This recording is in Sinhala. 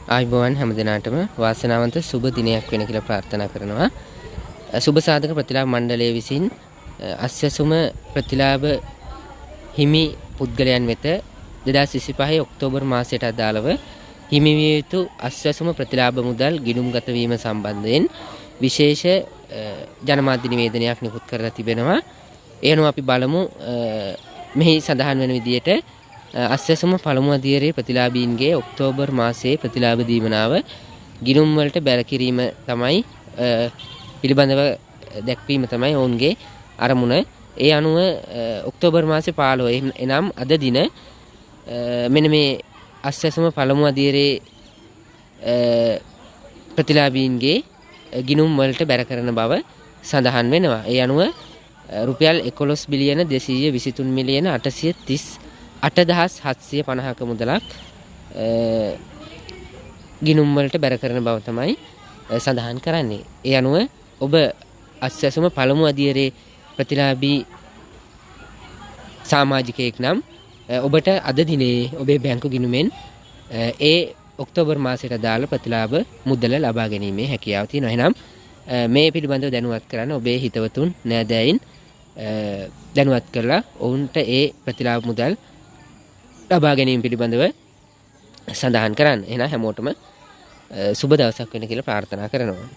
ආයුබෝවන් හැම දිනාටම වාසනාවන්ත සුබ දිනයක් වෙන කියලා ප්‍රාර්ථනා කරනවා. සුබ සාධක ප්‍රතිලාභ මණ්ඩලය විසින් අස්වැසුම ප්‍රතිලාභ හිමි පුද්ගලයන් වෙත 2025 ඔක්තෝබර් මාසයට අදාළව හිමි විය යුතු අස්වැසුම ප්‍රතිලාභ මුදල් ගිණුම්ගත වීම සම්බන්ධයෙන් විශේෂ ජනමාධ්‍ය නිවේදනයක් නිකුත් කරලා තිබෙනවා. ඒ අනුව අපි බලමු මෙහි සඳහන් වෙන විදිහට අස්වැසුම පළමු අදියරේ ප්‍රතිලාභීන්ගේ ඔක්තෝබර් මාසයේ ප්‍රතිලාභ දීමනාව ගිණුම් වලට බැල කිරීම තමයි පිළිබඳව දැක්වීම තමයි ඔවුන්ගේ අරමුණ. ඒ අනුව ඔක්තෝබර් මාසේ 15 එනම් අද දින මෙන්න මේ අස්වැසුම පළමු අදියරේ ප්‍රතිලාභීන්ගේ ගිණුම් වලට බැර කරන බව සඳහන් වෙනවා. ඒ අනුව රුපියල් 11 බිලියන 223 මිලියන 8,750ක මුදලක් ගිණුම් වලට බැර කරන බව තමයි සඳහන් කරන්නේ. ඒ අනුව ඔබ අස්වැසුම පළමු අදියරේ ප්‍රතිලාභී සමාජිකයෙක් නම් ඔබට අද දිනේ ඔබේ බැංකු ගිණුමෙන් ඒ ඔක්තෝබර් මාසයට අදාළ ප්‍රතිලාභ මුදල ලබා ගැනීමේ හැකියාව තියෙනවා. එහෙනම් මේ පිළිබඳව දැනුවත් කරන්න ඔබේ හිතවතුන් නෑදෑයින් දැනුවත් කරලා ඔවුන්ට ඒ ප්‍රතිලාභ මුදල් ලබා ගැනීම පිළිබඳව සඳහන් කරන්න. එහෙනම් හැමෝටම සුබ දවසක් වෙන්න කියලා ප්‍රාර්ථනා කරනවා.